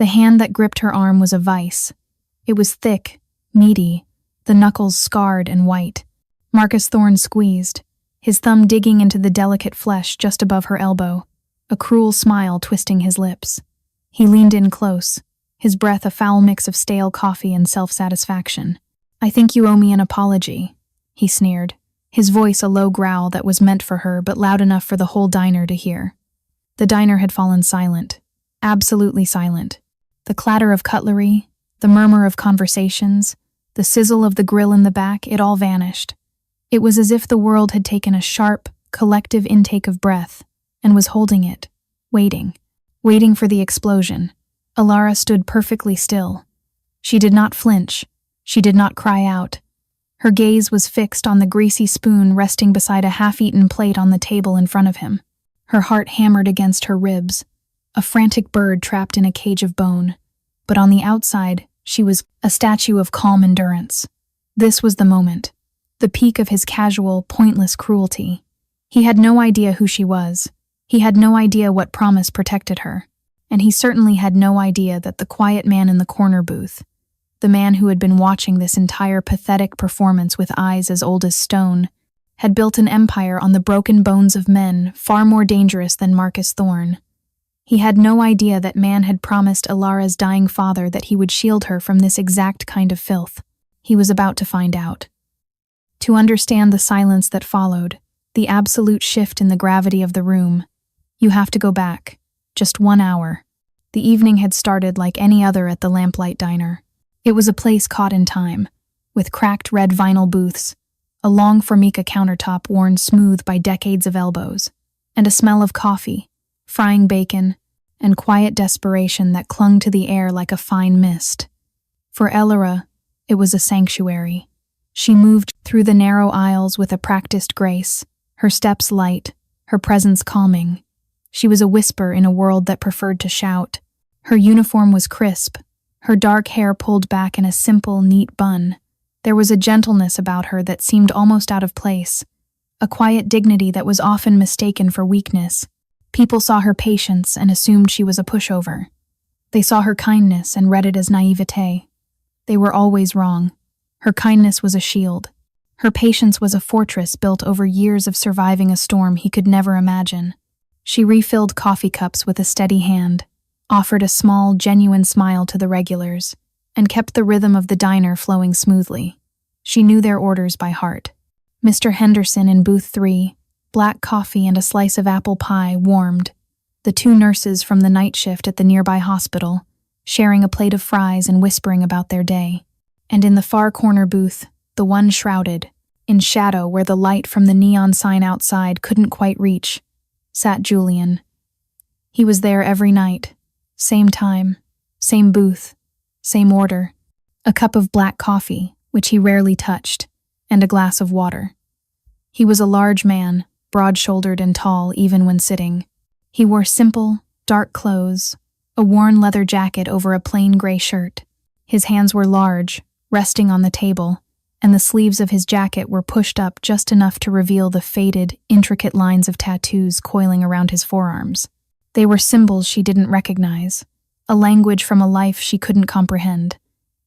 The hand that gripped her arm was a vice. It was thick, meaty, the knuckles scarred and white. Marcus Thorne squeezed, his thumb digging into the delicate flesh just above her elbow, a cruel smile twisting his lips. He leaned in close, his breath a foul mix of stale coffee and self-satisfaction. "I think you owe me an apology," he sneered, his voice a low growl that was meant for her but loud enough for the whole diner to hear. The diner had fallen silent, absolutely silent. The clatter of cutlery, the murmur of conversations, the sizzle of the grill in the back, it all vanished. It was as if the world had taken a sharp, collective intake of breath and was holding it, waiting for the explosion. Alara stood perfectly still. She did not flinch. She did not cry out. Her gaze was fixed on the greasy spoon resting beside a half-eaten plate on the table in front of him. Her heart hammered against her ribs, a frantic bird trapped in a cage of bone. But on the outside, she was a statue of calm endurance. This was the moment, the peak of his casual, pointless cruelty. He had no idea who she was. He had no idea what promise protected her. And he certainly had no idea that the quiet man in the corner booth, the man who had been watching this entire pathetic performance with eyes as old as stone, had built an empire on the broken bones of men far more dangerous than Marcus Thorne. He had no idea that man had promised Alara's dying father that he would shield her from this exact kind of filth. He was about to find out. To understand the silence that followed, the absolute shift in the gravity of the room, you have to go back. Just 1 hour. The evening had started like any other at the Lamplight Diner. It was a place caught in time, with cracked red vinyl booths, a long formica countertop worn smooth by decades of elbows, and a smell of coffee, frying bacon, and quiet desperation that clung to the air like a fine mist. For Alara, it was a sanctuary. She moved through the narrow aisles with a practiced grace, her steps light, her presence calming. She was a whisper in a world that preferred to shout. Her uniform was crisp, her dark hair pulled back in a simple, neat bun. There was a gentleness about her that seemed almost out of place, a quiet dignity that was often mistaken for weakness. People saw her patience and assumed she was a pushover. They saw her kindness and read it as naivete. They were always wrong. Her kindness was a shield. Her patience was a fortress built over years of surviving a storm he could never imagine. She refilled coffee cups with a steady hand, offered a small, genuine smile to the regulars, and kept the rhythm of the diner flowing smoothly. She knew their orders by heart. Mr. Henderson in booth 3, black coffee and a slice of apple pie warmed. The 2 nurses from the night shift at the nearby hospital, sharing a plate of fries and whispering about their day. And in the far corner booth, the one shrouded, in shadow where the light from the neon sign outside couldn't quite reach, sat Julian. He was there every night, same time, same booth, same order, a cup of black coffee, which he rarely touched, and a glass of water. He was a large man, broad-shouldered and tall even when sitting. He wore simple, dark clothes, a worn leather jacket over a plain gray shirt. His hands were large, resting on the table, and the sleeves of his jacket were pushed up just enough to reveal the faded, intricate lines of tattoos coiling around his forearms. They were symbols she didn't recognize, a language from a life she couldn't comprehend.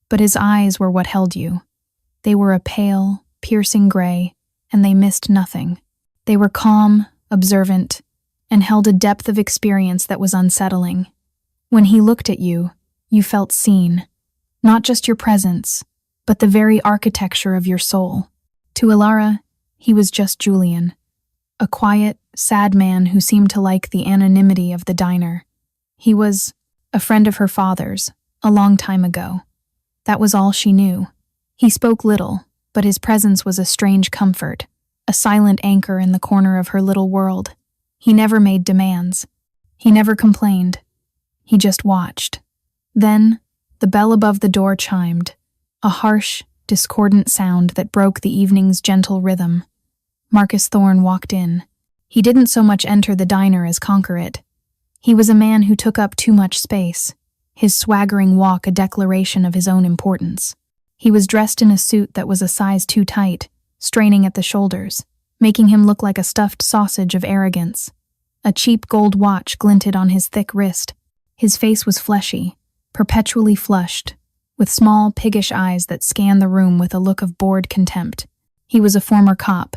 But his eyes were what held you. They were a pale, piercing gray, and they missed nothing. They were calm, observant, and held a depth of experience that was unsettling. When he looked at you, you felt seen. Not just your presence, but the very architecture of your soul. To Alara, he was just Julian, a quiet, sad man who seemed to like the anonymity of the diner. He was a friend of her father's, a long time ago. That was all she knew. He spoke little, but his presence was a strange comfort, a silent anchor in the corner of her little world. He never made demands. He never complained. He just watched. Then, the bell above the door chimed, a harsh, discordant sound that broke the evening's gentle rhythm. Marcus Thorne walked in. He didn't so much enter the diner as conquer it. He was a man who took up too much space, his swaggering walk a declaration of his own importance. He was dressed in a suit that was a size too tight, straining at the shoulders, making him look like a stuffed sausage of arrogance. A cheap gold watch glinted on his thick wrist. His face was fleshy, perpetually flushed, with small, piggish eyes that scanned the room with a look of bored contempt. He was a former cop,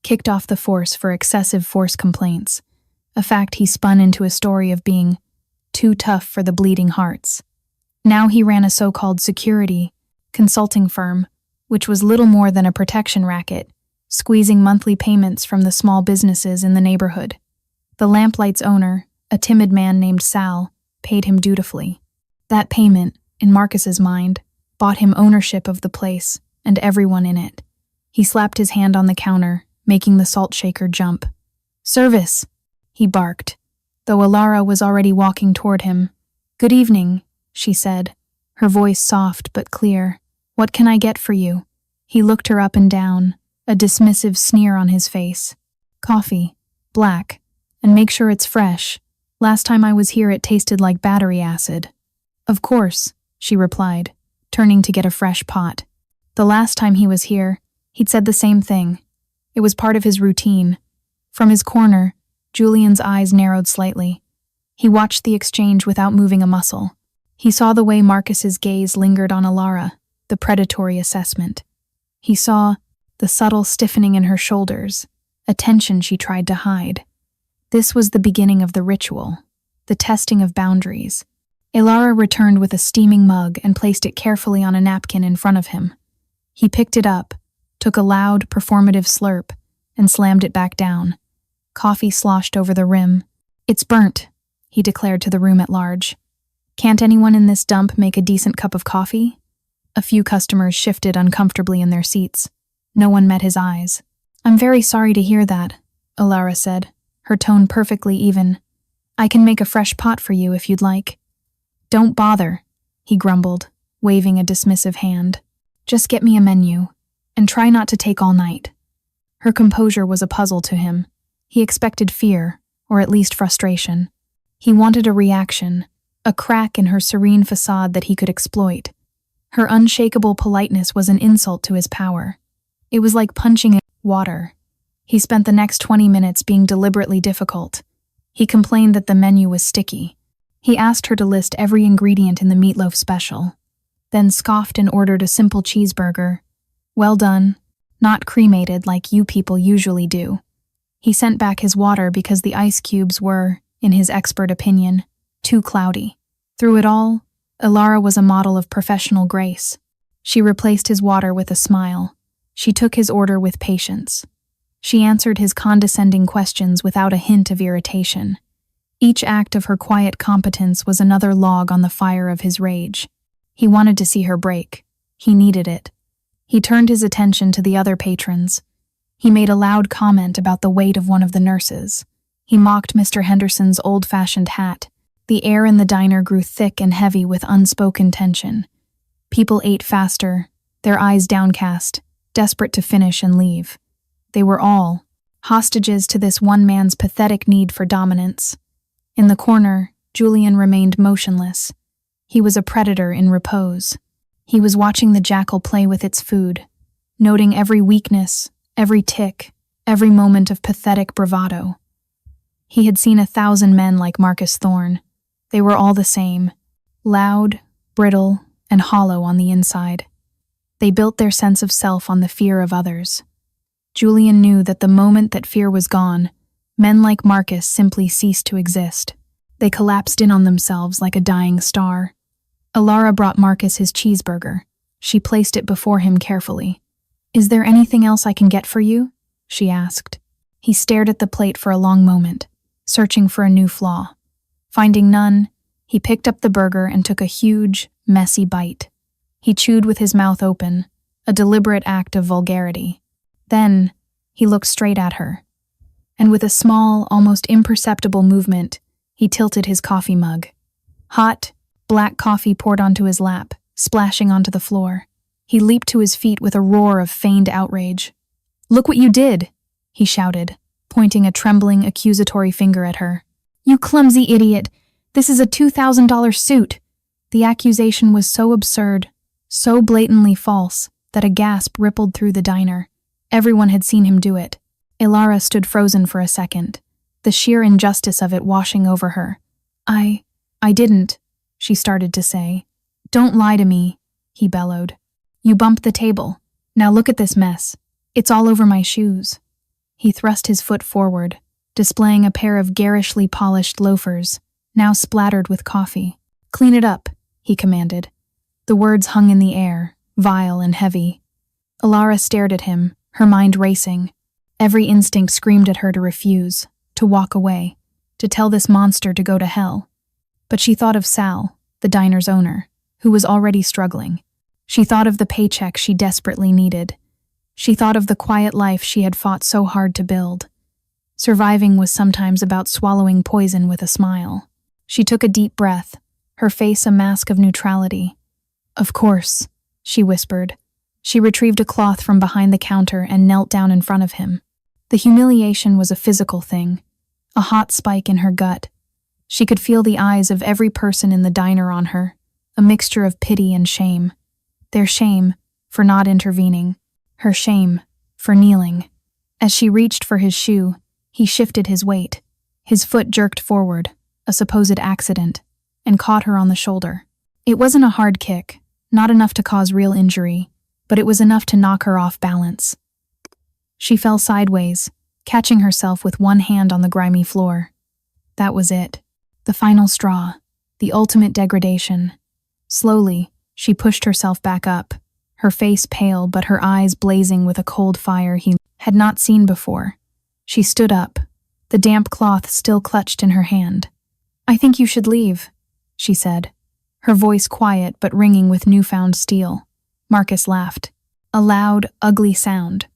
kicked off the force for excessive force complaints, a fact he spun into a story of being too tough for the bleeding hearts. Now he ran a so-called security consulting firm, which was little more than a protection racket, squeezing monthly payments from the small businesses in the neighborhood. The Lamplight's owner, a timid man named Sal, paid him dutifully. That payment, in Marcus's mind, bought him ownership of the place and everyone in it. He slapped his hand on the counter, making the salt shaker jump. "Service!" he barked, though Alara was already walking toward him. "Good evening," she said, her voice soft but clear. "What can I get for you?" He looked her up and down, a dismissive sneer on his face. "Coffee, black, and make sure it's fresh. Last time I was here it tasted like battery acid." "Of course," she replied, turning to get a fresh pot. The last time he was here, he'd said the same thing. It was part of his routine. From his corner, Julian's eyes narrowed slightly. He watched the exchange without moving a muscle. He saw the way Marcus's gaze lingered on Alara, the predatory assessment. He saw the subtle stiffening in her shoulders, a tension she tried to hide. This was the beginning of the ritual, the testing of boundaries. Alara returned with a steaming mug and placed it carefully on a napkin in front of him. He picked it up, took a loud, performative slurp, and slammed it back down. Coffee sloshed over the rim. "It's burnt," he declared to the room at large. "Can't anyone in this dump make a decent cup of coffee?" A few customers shifted uncomfortably in their seats. No one met his eyes. "I'm very sorry to hear that," Alara said, her tone perfectly even. "I can make a fresh pot for you if you'd like." "Don't bother," he grumbled, waving a dismissive hand. "Just get me a menu, and try not to take all night." Her composure was a puzzle to him. He expected fear, or at least frustration. He wanted a reaction, a crack in her serene facade that he could exploit. Her unshakable politeness was an insult to his power. It was like punching in water. He spent the next 20 minutes being deliberately difficult. He complained that the menu was sticky. He asked her to list every ingredient in the meatloaf special, then scoffed and ordered a simple cheeseburger. "Well done, not cremated like you people usually do." He sent back his water because the ice cubes were, in his expert opinion, too cloudy. Through it all, Alara was a model of professional grace. She replaced his water with a smile. She took his order with patience. She answered his condescending questions without a hint of irritation. Each act of her quiet competence was another log on the fire of his rage. He wanted to see her break. He needed it. He turned his attention to the other patrons. He made a loud comment about the weight of one of the nurses. He mocked Mr. Henderson's old-fashioned hat. The air in the diner grew thick and heavy with unspoken tension. People ate faster, their eyes downcast, desperate to finish and leave. They were all hostages to this one man's pathetic need for dominance. In the corner, Julian remained motionless. He was a predator in repose. He was watching the jackal play with its food, noting every weakness, every tick, every moment of pathetic bravado. He had seen 1,000 men like Marcus Thorne. They were all the same, loud, brittle, and hollow on the inside. They built their sense of self on the fear of others. Julian knew that the moment that fear was gone, men like Marcus simply ceased to exist. They collapsed in on themselves like a dying star. Alara brought Marcus his cheeseburger. She placed it before him carefully. "Is there anything else I can get for you?" she asked. He stared at the plate for a long moment, searching for a new flaw. Finding none, he picked up the burger and took a huge, messy bite. He chewed with his mouth open, a deliberate act of vulgarity. Then, he looked straight at her, and with a small, almost imperceptible movement, he tilted his coffee mug. Hot, black coffee poured onto his lap, splashing onto the floor. He leaped to his feet with a roar of feigned outrage. "Look what you did!" he shouted, pointing a trembling, accusatory finger at her. "You clumsy idiot! This is a $2,000 suit!" The accusation was so absurd, so blatantly false, that a gasp rippled through the diner. Everyone had seen him do it. Alara stood frozen for a second, the sheer injustice of it washing over her. I didn't," she started to say. "Don't lie to me," he bellowed. "You bumped the table. Now look at this mess. It's all over my shoes." He thrust his foot forward, displaying a pair of garishly polished loafers, now splattered with coffee. "Clean it up," he commanded. The words hung in the air, vile and heavy. Alara stared at him, her mind racing. Every instinct screamed at her to refuse, to walk away, to tell this monster to go to hell. But she thought of Sal, the diner's owner, who was already struggling. She thought of the paycheck she desperately needed. She thought of the quiet life she had fought so hard to build. Surviving was sometimes about swallowing poison with a smile. She took a deep breath, her face a mask of neutrality. "Of course," she whispered. She retrieved a cloth from behind the counter and knelt down in front of him. The humiliation was a physical thing, a hot spike in her gut. She could feel the eyes of every person in the diner on her, a mixture of pity and shame. Their shame for not intervening, her shame for kneeling. As she reached for his shoe, he shifted his weight. His foot jerked forward, a supposed accident, and caught her on the shoulder. It wasn't a hard kick, not enough to cause real injury, but it was enough to knock her off balance. She fell sideways, catching herself with one hand on the grimy floor. That was it. The final straw. The ultimate degradation. Slowly, she pushed herself back up, her face pale but her eyes blazing with a cold fire he had not seen before. She stood up, the damp cloth still clutched in her hand. "I think you should leave," she said, her voice quiet but ringing with newfound steel. Marcus laughed. A loud, ugly sound.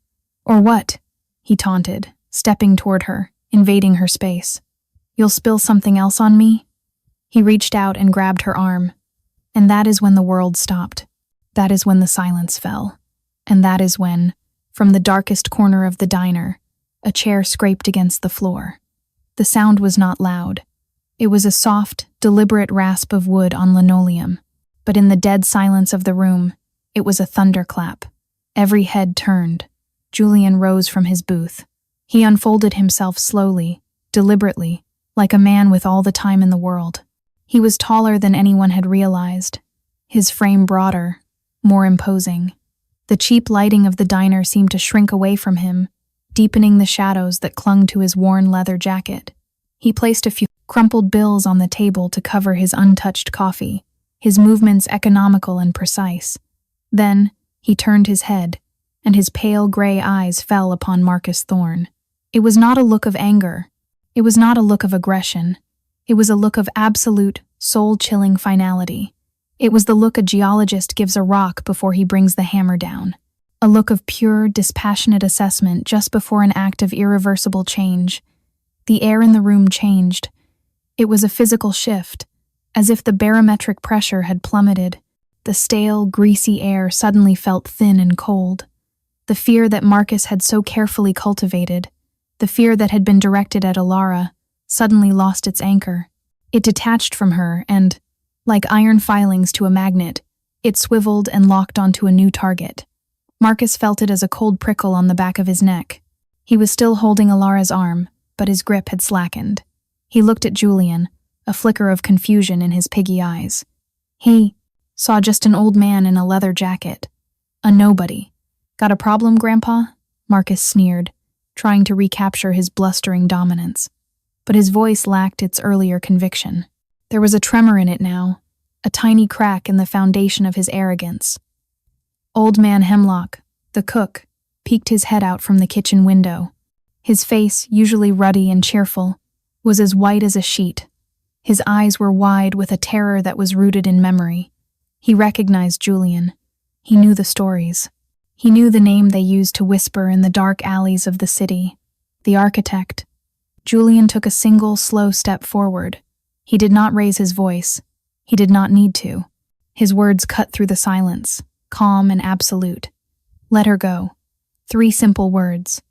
"Or what?" he taunted, stepping toward her, invading her space. "You'll spill something else on me?" He reached out and grabbed her arm. And that is when the world stopped. That is when the silence fell. And that is when, from the darkest corner of the diner, a chair scraped against the floor. The sound was not loud. It was a soft, deliberate rasp of wood on linoleum. But in the dead silence of the room, it was a thunderclap. Every head turned. Julian rose from his booth. He unfolded himself slowly, deliberately, like a man with all the time in the world. He was taller than anyone had realized, his frame broader, more imposing. The cheap lighting of the diner seemed to shrink away from him, deepening the shadows that clung to his worn leather jacket. He placed a few crumpled bills on the table to cover his untouched coffee, his movements economical and precise. Then, he turned his head, and his pale gray eyes fell upon Marcus Thorne. It was not a look of anger. It was not a look of aggression. It was a look of absolute, soul-chilling finality. It was the look a geologist gives a rock before he brings the hammer down. A look of pure, dispassionate assessment just before an act of irreversible change. The air in the room changed. It was a physical shift, as if the barometric pressure had plummeted. The stale, greasy air suddenly felt thin and cold. The fear that Marcus had so carefully cultivated, the fear that had been directed at Alara, suddenly lost its anchor. It detached from her and, like iron filings to a magnet, it swiveled and locked onto a new target. Marcus felt it as a cold prickle on the back of his neck. He was still holding Alara's arm, but his grip had slackened. He looked at Julian, a flicker of confusion in his piggy eyes. He saw just an old man in a leather jacket. A nobody. "Got a problem, Grandpa?" Marcus sneered, trying to recapture his blustering dominance. But his voice lacked its earlier conviction. There was a tremor in it now, a tiny crack in the foundation of his arrogance. Old Man Hemlock, the cook, peeked his head out from the kitchen window. His face, usually ruddy and cheerful, was as white as a sheet. His eyes were wide with a terror that was rooted in memory. He recognized Julian. He knew the stories. He knew the name they used to whisper in the dark alleys of the city. The architect. Julian took a single, slow step forward. He did not raise his voice. He did not need to. His words cut through the silence, calm and absolute. "Let her go." 3 simple words.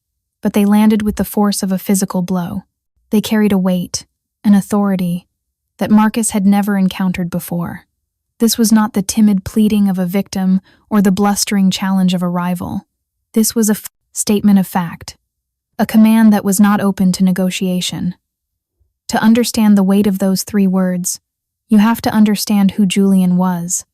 But they landed with the force of a physical blow. They carried a weight, an authority, that Marcus had never encountered before. This was not the timid pleading of a victim or the blustering challenge of a rival. This was a statement of fact, a command that was not open to negotiation. To understand the weight of those 3 words, You have to understand who Julian was.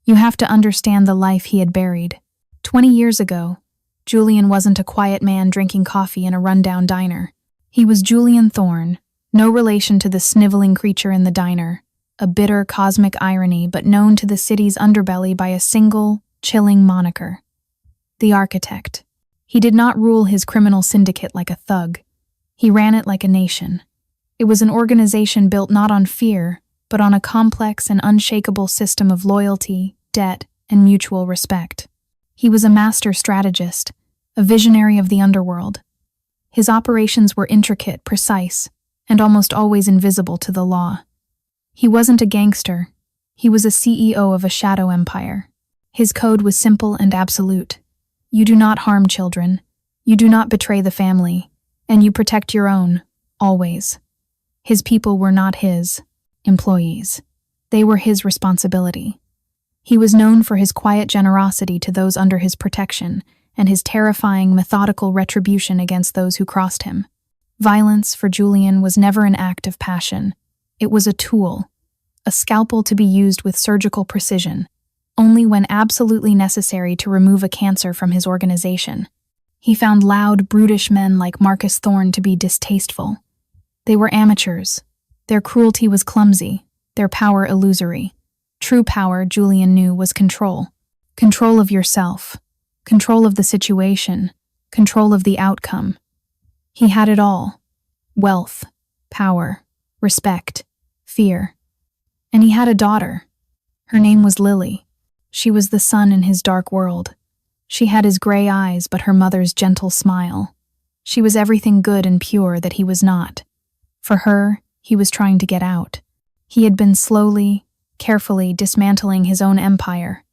You have to understand the life he had buried. 20 years ago, Julian wasn't a quiet man drinking coffee in a rundown diner. He was Julian Thorne, no relation to the sniveling creature in the diner, a bitter cosmic irony but known to the city's underbelly by a single, chilling moniker: the Architect. He did not rule his criminal syndicate like a thug. He ran it like a nation. It was an organization built not on fear, but on a complex and unshakable system of loyalty, debt, and mutual respect. He was a master strategist, a visionary of the underworld. His operations were intricate, precise, and almost always invisible to the law. He wasn't a gangster. He was a CEO of a shadow empire. His code was simple and absolute. You do not harm children. You do not betray the family. And you protect your own, always. His people were not his employees. They were his responsibility. He was known for his quiet generosity to those under his protection and his terrifying, methodical retribution against those who crossed him. Violence, for Julian, was never an act of passion. It was a tool, a scalpel to be used with surgical precision, only when absolutely necessary to remove a cancer from his organization. He found loud, brutish men like Marcus Thorne to be distasteful. They were amateurs. Their cruelty was clumsy, their power illusory. True power, Julian knew, was control. Control of yourself. Control of the situation. Control of the outcome. He had it all: wealth, power, respect, fear. And he had a daughter. Her name was Lily. She was the sun in his dark world. She had his gray eyes but her mother's gentle smile. She was everything good and pure that he was not. For her, he was trying to get out. He had been slowly, carefully dismantling his own empire,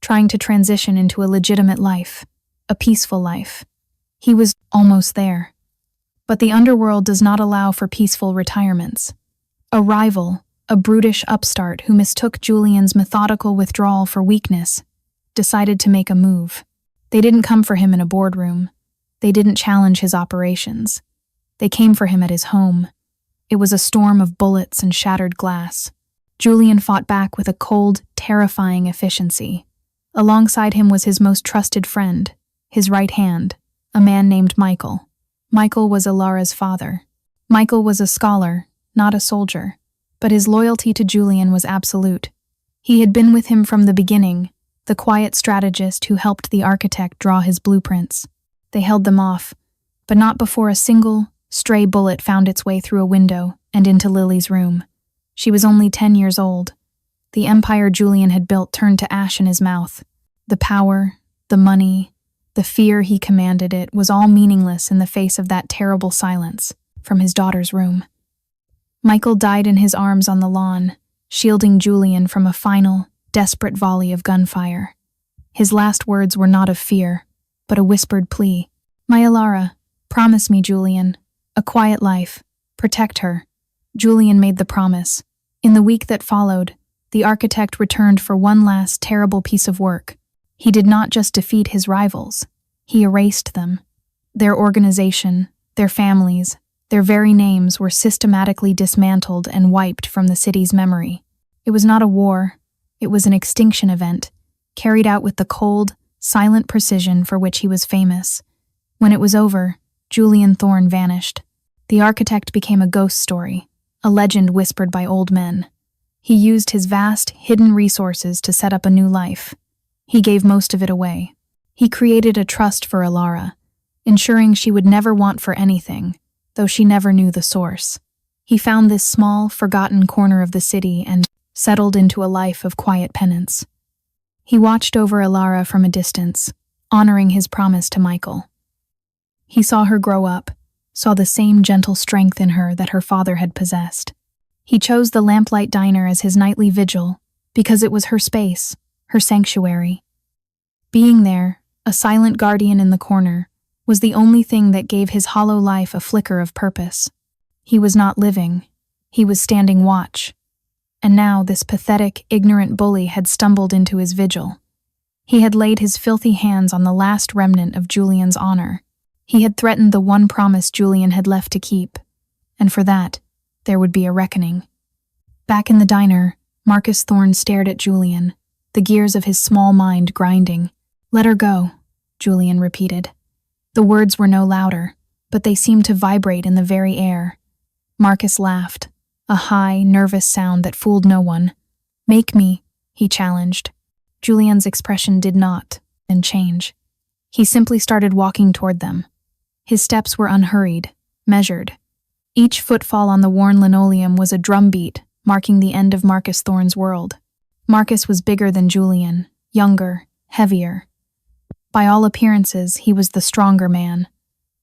trying to transition into a legitimate life, a peaceful life. He was almost there. But the underworld does not allow for peaceful retirements. A rival, a brutish upstart who mistook Julian's methodical withdrawal for weakness, decided to make a move. They didn't come for him in a boardroom. They didn't challenge his operations. They came for him at his home. It was a storm of bullets and shattered glass. Julian fought back with a cold, terrifying efficiency. Alongside him was his most trusted friend, his right hand, a man named Michael. Michael was Ilara's father. Michael was a scholar, not a soldier, but his loyalty to Julian was absolute. He had been with him from the beginning, the quiet strategist who helped the architect draw his blueprints. They held them off, but not before a single, stray bullet found its way through a window and into Lily's room. She was only 10 years old. The empire Julian had built turned to ash in his mouth. The power, the money, the fear he commanded it was all meaningless in the face of that terrible silence from his daughter's room. Michael died in his arms on the lawn, shielding Julian from a final, desperate volley of gunfire. His last words were not of fear, but a whispered plea. "My Ilara, promise me, Julian. A quiet life. Protect her." Julian made the promise. In the week that followed, the architect returned for one last terrible piece of work. He did not just defeat his rivals. He erased them. Their organization, their families, their very names were systematically dismantled and wiped from the city's memory. It was not a war. It was an extinction event, carried out with the cold, silent precision for which he was famous. When it was over, Julian Thorne vanished. The architect became a ghost story, a legend whispered by old men. He used his vast, hidden resources to set up a new life. He gave most of it away. He created a trust for Ilara, ensuring she would never want for anything, though she never knew the source. He found this small, forgotten corner of the city and settled into a life of quiet penance. He watched over Ilara from a distance, honoring his promise to Michael. He saw her grow up, saw the same gentle strength in her that her father had possessed. He chose the Lamplight Diner as his nightly vigil because it was her space, her sanctuary. Being there, a silent guardian in the corner, was the only thing that gave his hollow life a flicker of purpose. He was not living. He was standing watch. And now this pathetic, ignorant bully had stumbled into his vigil. He had laid his filthy hands on the last remnant of Julian's honor. He had threatened the one promise Julian had left to keep, and for that, there would be a reckoning. Back in the diner, Marcus Thorne stared at Julian, the gears of his small mind grinding. "Let her go," Julian repeated. The words were no louder, but they seemed to vibrate in the very air. Marcus laughed, a high, nervous sound that fooled no one. "Make me," he challenged. Julian's expression did not change. He simply started walking toward them. His steps were unhurried, measured. Each footfall on the worn linoleum was a drumbeat, marking the end of Marcus Thorne's world. Marcus was bigger than Julian, younger, heavier. By all appearances, he was the stronger man.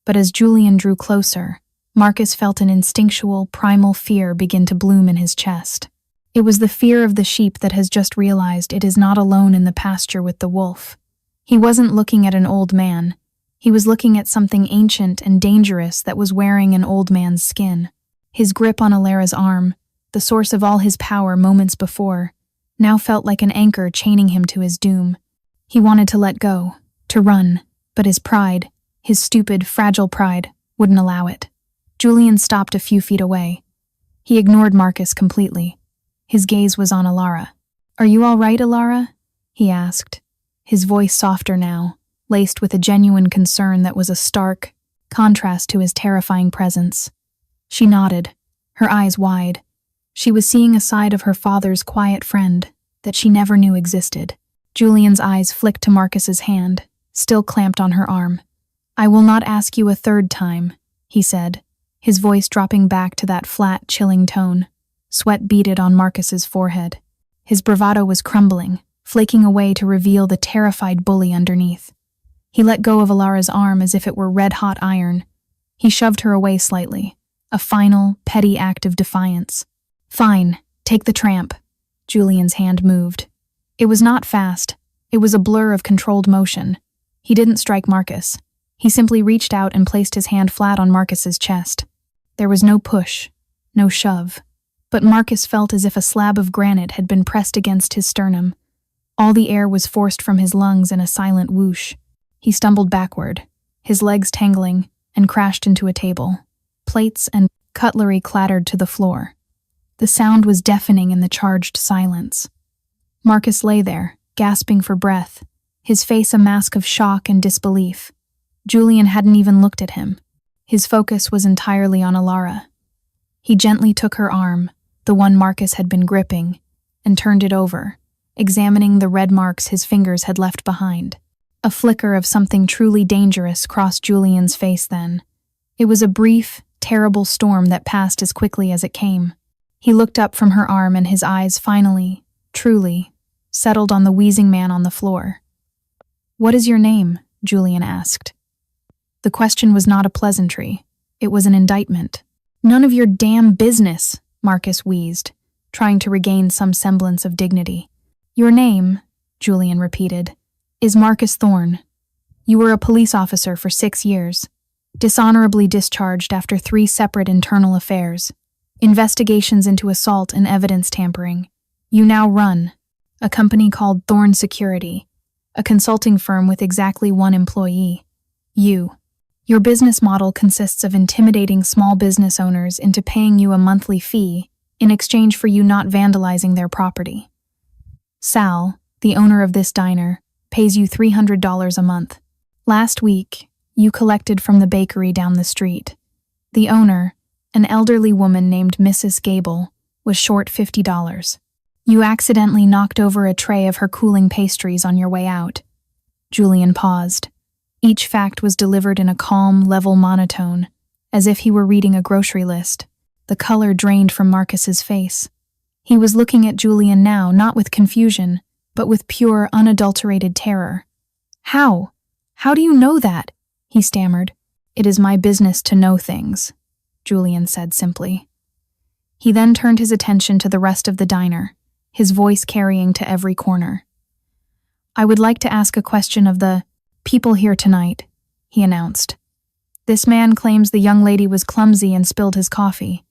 But as Julian drew closer, Marcus felt an instinctual, primal fear begin to bloom in his chest. It was the fear of the sheep that has just realized it is not alone in the pasture with the wolf. He wasn't looking at an old man. He was looking at something ancient and dangerous that was wearing an old man's skin. His grip on Alara's arm, the source of all his power moments before, now felt like an anchor chaining him to his doom. He wanted to let go, to run, but his pride, his stupid, fragile pride, wouldn't allow it. Julian stopped a few feet away. He ignored Marcus completely. His gaze was on Alara. "Are you all right, Alara?" he asked, his voice softer now, laced with a genuine concern that was a stark contrast to his terrifying presence. She nodded, her eyes wide. She was seeing a side of her father's quiet friend that she never knew existed. Julian's eyes flicked to Marcus's hand, still clamped on her arm. "I will not ask you a third time," he said, his voice dropping back to that flat, chilling tone. Sweat beaded on Marcus's forehead. His bravado was crumbling, flaking away to reveal the terrified bully underneath. He let go of Alara's arm as if it were red-hot iron. He shoved her away slightly, a final, petty act of defiance. "Fine, take the tramp." Julian's hand moved. It was not fast. It was a blur of controlled motion. He didn't strike Marcus. He simply reached out and placed his hand flat on Marcus's chest. There was no push, no shove. But Marcus felt as if a slab of granite had been pressed against his sternum. All the air was forced from his lungs in a silent whoosh. He stumbled backward, his legs tangling, and crashed into a table. Plates and cutlery clattered to the floor. The sound was deafening in the charged silence. Marcus lay there, gasping for breath, his face a mask of shock and disbelief. Julian hadn't even looked at him. His focus was entirely on Alara. He gently took her arm, the one Marcus had been gripping, and turned it over, examining the red marks his fingers had left behind. A flicker of something truly dangerous crossed Julian's face then. It was a brief, terrible storm that passed as quickly as it came. He looked up from her arm and his eyes finally, truly, settled on the wheezing man on the floor. "What is your name?" Julian asked. The question was not a pleasantry. It was an indictment. "None of your damn business," Marcus wheezed, trying to regain some semblance of dignity. "Your name," Julian repeated, "is Marcus Thorne. You were a police officer for 6 years, dishonorably discharged after 3 separate internal affairs, investigations into assault and evidence tampering. You now run a company called Thorne Security, a consulting firm with exactly 1 employee, you. Your business model consists of intimidating small business owners into paying you a monthly fee in exchange for you not vandalizing their property. Sal, the owner of this diner, pays you $300 a month. Last week, you collected from the bakery down the street. The owner, an elderly woman named Mrs. Gable, was short $50. You accidentally knocked over a tray of her cooling pastries on your way out." Julian paused. Each fact was delivered in a calm, level monotone, as if he were reading a grocery list. The color drained from Marcus's face. He was looking at Julian now, not with confusion, but with pure, unadulterated terror. "How? How do you know that?" he stammered. "It is my business to know things," Julian said simply. He then turned his attention to the rest of the diner, his voice carrying to every corner. "I would like to ask a question of the people here tonight," he announced. "This man claims the young lady was clumsy and spilled his coffee.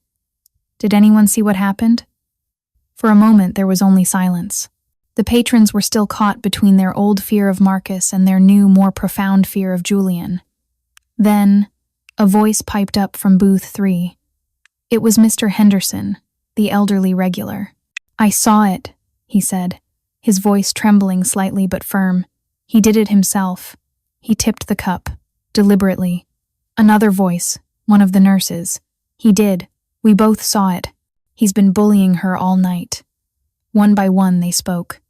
Did anyone see what happened?" For a moment there was only silence. The patrons were still caught between their old fear of Marcus and their new, more profound fear of Julian. Then, a voice piped up from booth 3. It was Mr. Henderson, the elderly regular. I saw it, he said, his voice trembling slightly but firm. He did it himself. He tipped the cup, deliberately. Another voice, one of the nurses. He did. We both saw it. He's been bullying her all night. One by one they spoke.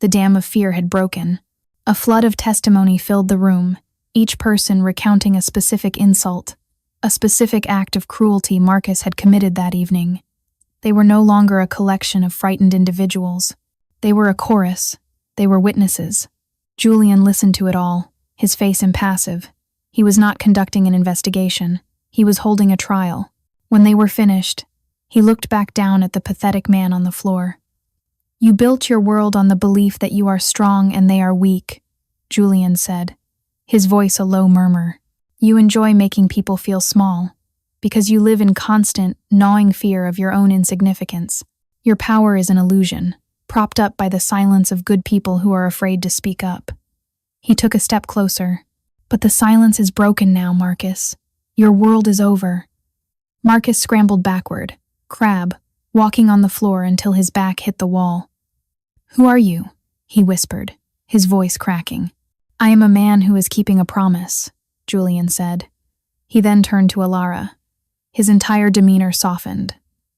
The dam of fear had broken. A flood of testimony filled the room, each person recounting a specific insult, a specific act of cruelty Marcus had committed that evening. They were no longer a collection of frightened individuals. They were a chorus. They were witnesses. Julian listened to it all, his face impassive. He was not conducting an investigation. He was holding a trial. When they were finished, he looked back down at the pathetic man on the floor. You built your world on the belief that you are strong and they are weak, Julian said, his voice a low murmur. You enjoy making people feel small, because you live in constant, gnawing fear of your own insignificance. Your power is an illusion, propped up by the silence of good people who are afraid to speak up. He took a step closer. But the silence is broken now, Marcus. Your world is over. Marcus scrambled backward, crab, walking on the floor until his back hit the wall. Who are you? He whispered, his voice cracking. I am a man who is keeping a promise, Julian said. He then turned to Alara. His entire demeanor softened.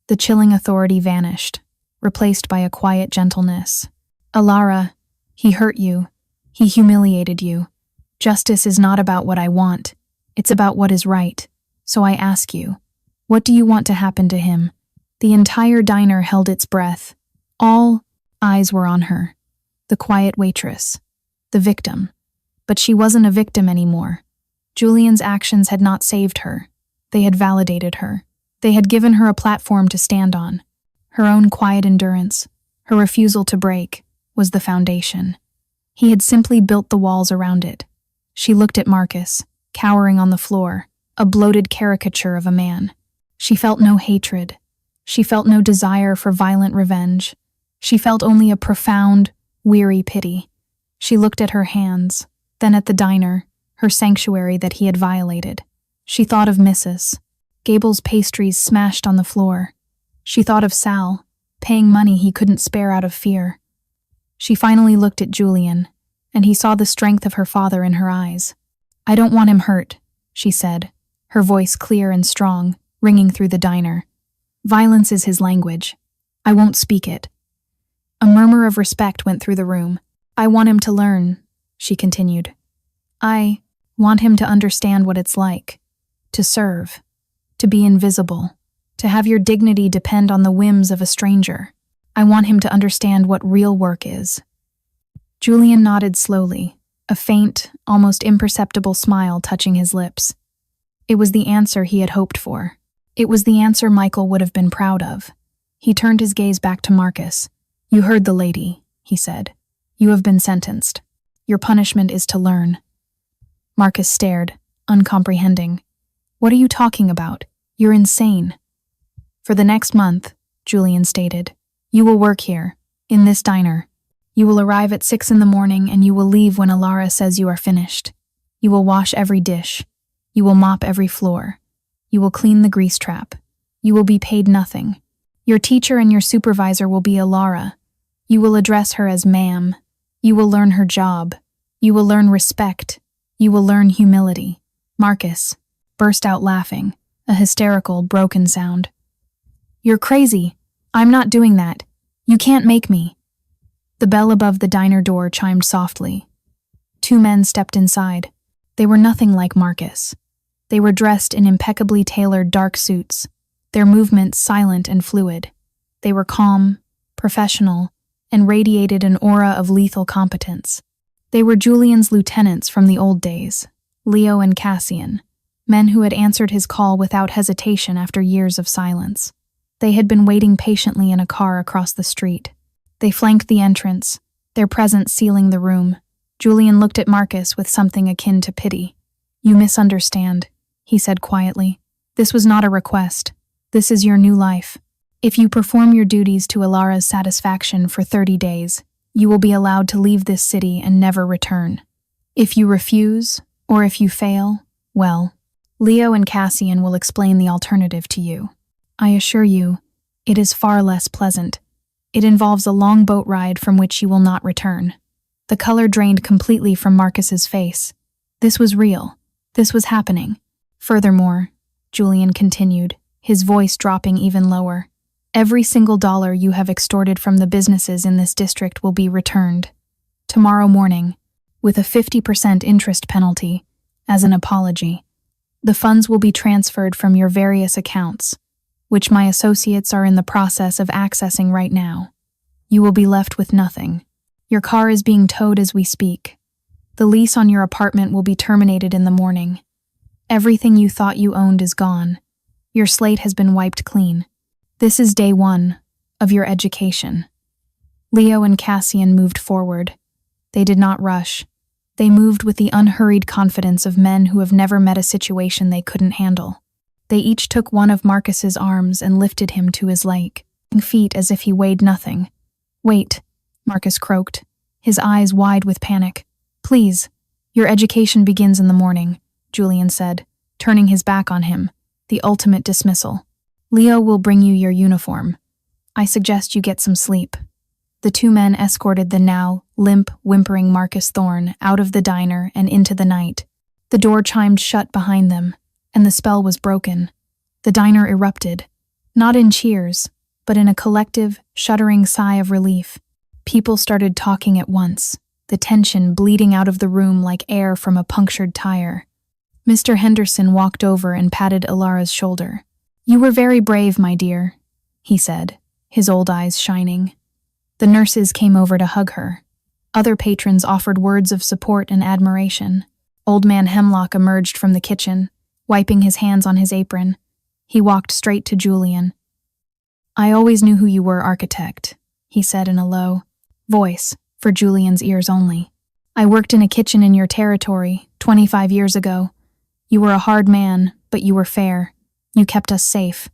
The chilling authority vanished, replaced by a quiet gentleness. Alara, he hurt you. He humiliated you. Justice is not about what I want. It's about what is right. So I ask you, what do you want to happen to him? The entire diner held its breath. All eyes were on her. The quiet waitress. The victim. But she wasn't a victim anymore. Julian's actions had not saved her. They had validated her. They had given her a platform to stand on. Her own quiet endurance, her refusal to break, was the foundation. He had simply built the walls around it. She looked at Marcus, cowering on the floor, a bloated caricature of a man. She felt no hatred. She felt no desire for violent revenge. She felt only a profound, weary pity. She looked at her hands, then at the diner, her sanctuary that he had violated. She thought of Mrs. Gable's pastries smashed on the floor. She thought of Sal, paying money he couldn't spare out of fear. She finally looked at Julian, and he saw the strength of her father in her eyes. I don't want him hurt, she said, her voice clear and strong, ringing through the diner. Violence is his language. I won't speak it. A murmur of respect went through the room. I want him to learn, she continued. I want him to understand what it's like. To serve. To be invisible. To have your dignity depend on the whims of a stranger. I want him to understand what real work is. Julian nodded slowly, a faint, almost imperceptible smile touching his lips. It was the answer he had hoped for. It was the answer Michael would have been proud of. He turned his gaze back to Marcus. You heard the lady, he said. You have been sentenced. Your punishment is to learn. Marcus stared, uncomprehending. What are you talking about? You're insane. For the next month, Julian stated, you will work here, in this diner. You will arrive at 6 a.m. and you will leave when Alara says you are finished. You will wash every dish. You will mop every floor. You will clean the grease trap. You will be paid nothing. Your teacher and your supervisor will be Alara. You will address her as ma'am. You will learn her job. You will learn respect. You will learn humility. Marcus burst out laughing, a hysterical, broken sound. You're crazy. I'm not doing that. You can't make me. The bell above the diner door chimed softly. 2 men stepped inside. They were nothing like Marcus. They were dressed in impeccably tailored dark suits, their movements silent and fluid. They were calm, professional, and radiated an aura of lethal competence. They were Julian's lieutenants from the old days, Leo and Cassian, men who had answered his call without hesitation after years of silence. They had been waiting patiently in a car across the street. They flanked the entrance, their presence sealing the room. Julian looked at Marcus with something akin to pity. You misunderstand, he said quietly. This was not a request. This is your new life. If you perform your duties to Alara's satisfaction for 30 days, you will be allowed to leave this city and never return. If you refuse, or if you fail, well, Leo and Cassian will explain the alternative to you. I assure you, it is far less pleasant. It involves a long boat ride from which you will not return. The color drained completely from Marcus's face. This was real. This was happening. Furthermore, Julian continued, his voice dropping even lower, every single dollar you have extorted from the businesses in this district will be returned. Tomorrow morning, with a 50% interest penalty, as an apology. The funds will be transferred from your various accounts, which my associates are in the process of accessing right now. You will be left with nothing. Your car is being towed as we speak. The lease on your apartment will be terminated in the morning. Everything you thought you owned is gone. Your slate has been wiped clean. This is day 1 of your education. Leo and Cassian moved forward. They did not rush. They moved with the unhurried confidence of men who have never met a situation they couldn't handle. They each took one of Marcus's arms and lifted him to his light feet as if he weighed nothing. "Wait," Marcus croaked, his eyes wide with panic. "Please, your education begins in the morning," Julian said, turning his back on him, the ultimate dismissal. "Leo will bring you your uniform. I suggest you get some sleep." The two men escorted the now limp, whimpering Marcus Thorne out of the diner and into the night. The door chimed shut behind them, and the spell was broken. The diner erupted, not in cheers, but in a collective, shuddering sigh of relief. People started talking at once, the tension bleeding out of the room like air from a punctured tire. Mr. Henderson walked over and patted Ilara's shoulder. "You were very brave, my dear," he said, his old eyes shining. The nurses came over to hug her. Other patrons offered words of support and admiration. Old Man Hemlock emerged from the kitchen, wiping his hands on his apron. He walked straight to Julian. "I always knew who you were, architect," he said in a low voice, for Julian's ears only. "I worked in a kitchen in your territory 25 years ago. You were a hard man, but you were fair. You kept us safe."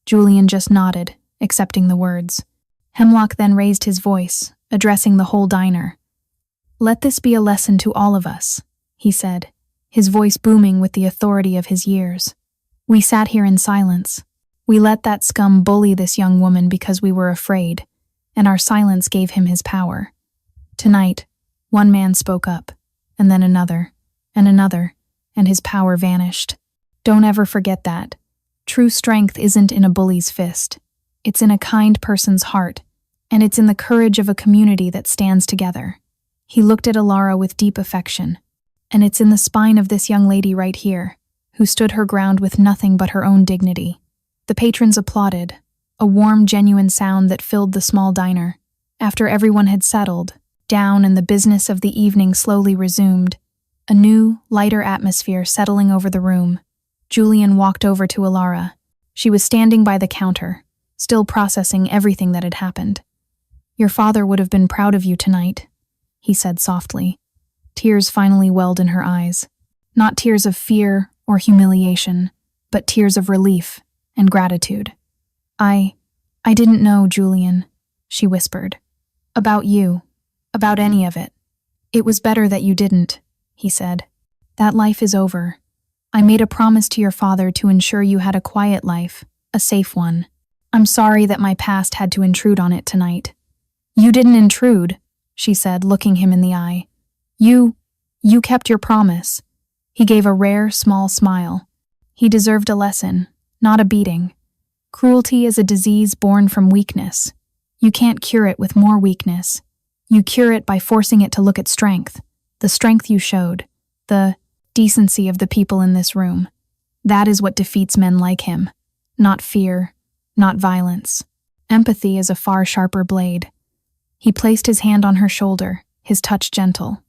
Julian just nodded, accepting the words. Hemlock then raised his voice, addressing the whole diner. "Let this be a lesson to all of us," he said, his voice booming with the authority of his years. "We sat here in silence. We let that scum bully this young woman because we were afraid, and our silence gave him his power. Tonight, one man spoke up, and then another, and his power vanished. Don't ever forget that. True strength isn't in a bully's fist. It's in a kind person's heart, and it's in the courage of a community that stands together." He looked at Ilara with deep affection. "And it's in the spine of this young lady right here, who stood her ground with nothing but her own dignity." The patrons applauded, a warm, genuine sound that filled the small diner. After everyone had settled down and the business of the evening slowly resumed, a new, lighter atmosphere settling over the room, Julian walked over to Ilara. She was standing by the counter, still processing everything that had happened. "Your father would have been proud of you tonight," he said softly. Tears finally welled in her eyes. Not tears of fear or humiliation, but tears of relief and gratitude. I didn't know, Julian," she whispered. "About you. About any of it. It was better that you didn't," he said. "That life is over. I made a promise to your father to ensure you had a quiet life, a safe one. I'm sorry that my past had to intrude on it tonight." "You didn't intrude," she said, looking him in the eye. You kept your promise." He gave a rare, small smile. He deserved a lesson, not a beating. Cruelty is a disease born from weakness. You can't cure it with more weakness. You cure it by forcing it to look at strength, the strength you showed, the decency of the people in this room. That is what defeats men like him. Not fear, not violence. Empathy is a far sharper blade. He placed his hand on her shoulder, his touch gentle.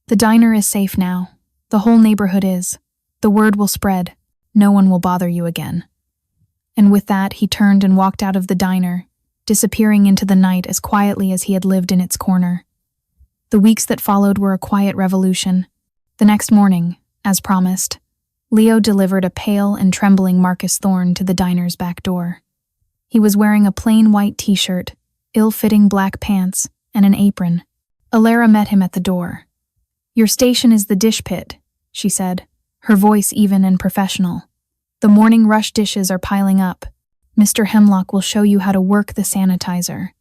"The diner is safe now. The whole neighborhood is. The word will spread. No one will bother you again." And with that, he turned and walked out of the diner, disappearing into the night as quietly as he had lived in its corner. The weeks that followed were a quiet revolution. The next morning, as promised, Leo delivered a pale and trembling Marcus Thorne to the diner's back door. He was wearing a plain white t-shirt, ill-fitting black pants, and an apron. Ilara met him at the door. "Your station is the dish pit," she said, her voice even and professional. "The morning rush dishes are piling up. Mr. Hemlock will show you how to work the sanitizer."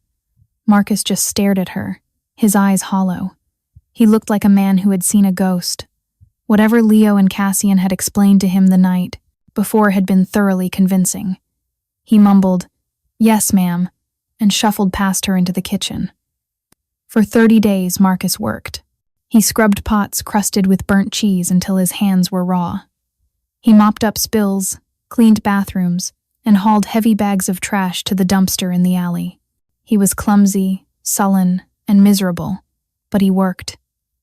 Marcus just stared at her, his eyes hollow. He looked like a man who had seen a ghost. Whatever Leo and Cassian had explained to him the night before had been thoroughly convincing. He mumbled, "Yes, ma'am," and shuffled past her into the kitchen. For 30 days, Marcus worked. He scrubbed pots crusted with burnt cheese until his hands were raw. He mopped up spills, cleaned bathrooms, and hauled heavy bags of trash to the dumpster in the alley. He was clumsy, sullen, and miserable, but he worked.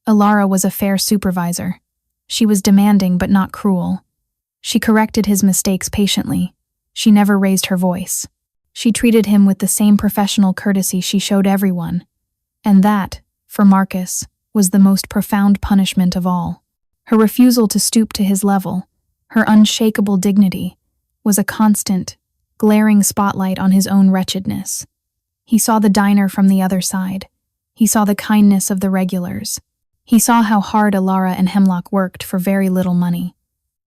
Alara was a fair supervisor. She was demanding but not cruel. She corrected his mistakes patiently. She never raised her voice. She treated him with the same professional courtesy she showed everyone. And that, for Marcus, was the most profound punishment of all. Her refusal to stoop to his level, her unshakable dignity, was a constant, glaring spotlight on his own wretchedness. He saw the diner from the other side. He saw the kindness of the regulars. He saw how hard Alara and Hemlock worked for very little money.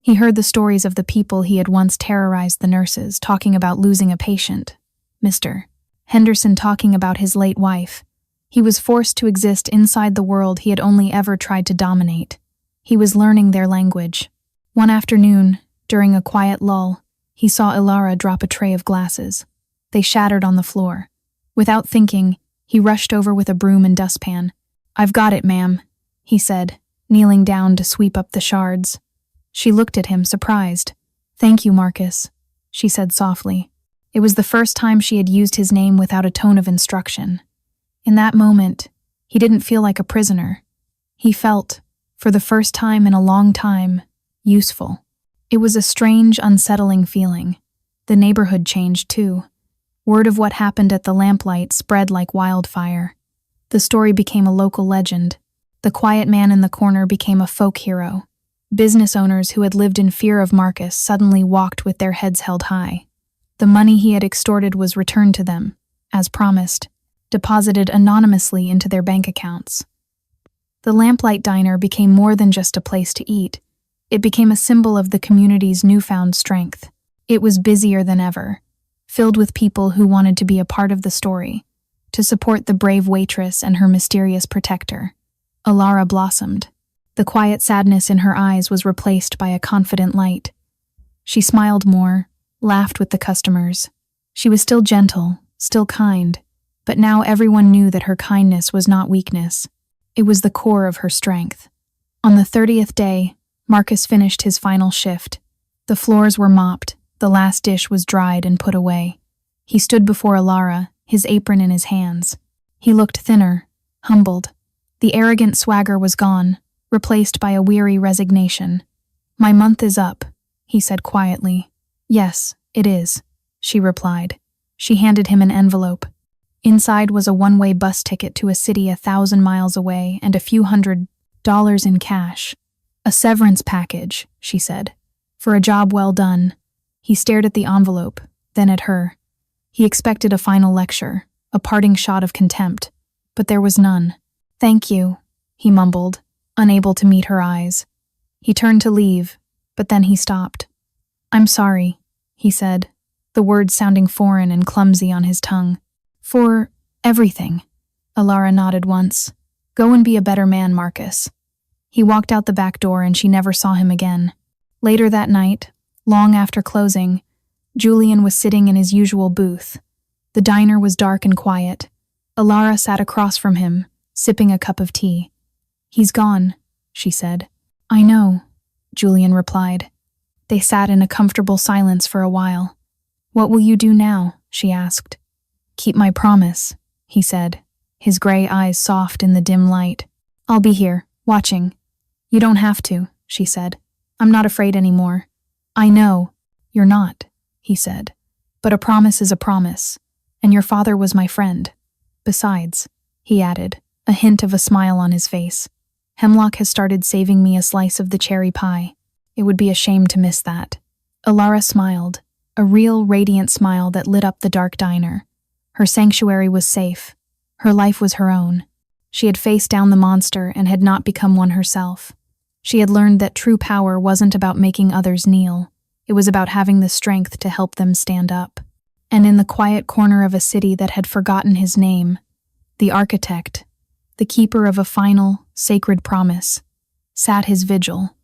He heard the stories of the people he had once terrorized the nurses, talking about losing a patient. Mr. Henderson talking about his late wife. He was forced to exist inside the world he had only ever tried to dominate. He was learning their language. One afternoon, during a quiet lull, he saw Alara drop a tray of glasses. They shattered on the floor. Without thinking, he rushed over with a broom and dustpan. "I've got it, ma'am," he said, kneeling down to sweep up the shards. She looked at him, surprised. "Thank you, Marcus," she said softly. It was the first time she had used his name without a tone of instruction. In that moment, he didn't feel like a prisoner. He felt, for the first time in a long time, useful. It was a strange, unsettling feeling. The neighborhood changed, too. Word of what happened at the lamplight spread like wildfire. The story became a local legend. The quiet man in the corner became a folk hero. Business owners who had lived in fear of Marcus suddenly walked with their heads held high. The money he had extorted was returned to them, as promised, deposited anonymously into their bank accounts. The Lamplight Diner became more than just a place to eat. It became a symbol of the community's newfound strength. It was busier than ever, filled with people who wanted to be a part of the story, to support the brave waitress and her mysterious protector. Alara blossomed. The quiet sadness in her eyes was replaced by a confident light. She smiled more, laughed with the customers. She was still gentle, still kind, but now everyone knew that her kindness was not weakness. It was the core of her strength. On the 30th day, Marcus finished his final shift. The floors were mopped, the last dish was dried and put away. He stood before Alara, his apron in his hands. He looked thinner, humbled. The arrogant swagger was gone, replaced by a weary resignation. "My month is up," he said quietly. "Yes, it is," she replied. She handed him an envelope. Inside was a one-way bus ticket to a city 1,000 miles away and a few $100 in cash. "A severance package," she said, "for a job well done." He stared at the envelope, then at her. He expected a final lecture, a parting shot of contempt, but there was none. "Thank you," he mumbled, unable to meet her eyes. He turned to leave, but then he stopped. "I'm sorry," he said, the words sounding foreign and clumsy on his tongue. "For everything." Alara nodded once. "Go and be a better man, Marcus." He walked out the back door and she never saw him again. Later that night, long after closing, Julian was sitting in his usual booth. The diner was dark and quiet. Alara sat across from him, sipping a cup of tea. "He's gone," she said. "I know," Julian replied. They sat in a comfortable silence for a while. "What will you do now?" she asked. "Keep my promise," he said, his gray eyes soft in the dim light. "I'll be here, watching." "You don't have to," she said. "I'm not afraid anymore." "I know. You're not," he said. "But a promise is a promise, and your father was my friend. Besides," he added, a hint of a smile on his face, "Hemlock has started saving me a slice of the cherry pie. It would be a shame to miss that." Alara smiled, a real radiant smile that lit up the dark diner. Her sanctuary was safe. Her life was her own. She had faced down the monster and had not become one herself. She had learned that true power wasn't about making others kneel. It was about having the strength to help them stand up. And in the quiet corner of a city that had forgotten his name, The architect, the keeper of a final, sacred promise, sat his vigil,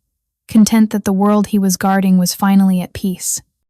content that the world he was guarding was finally at peace.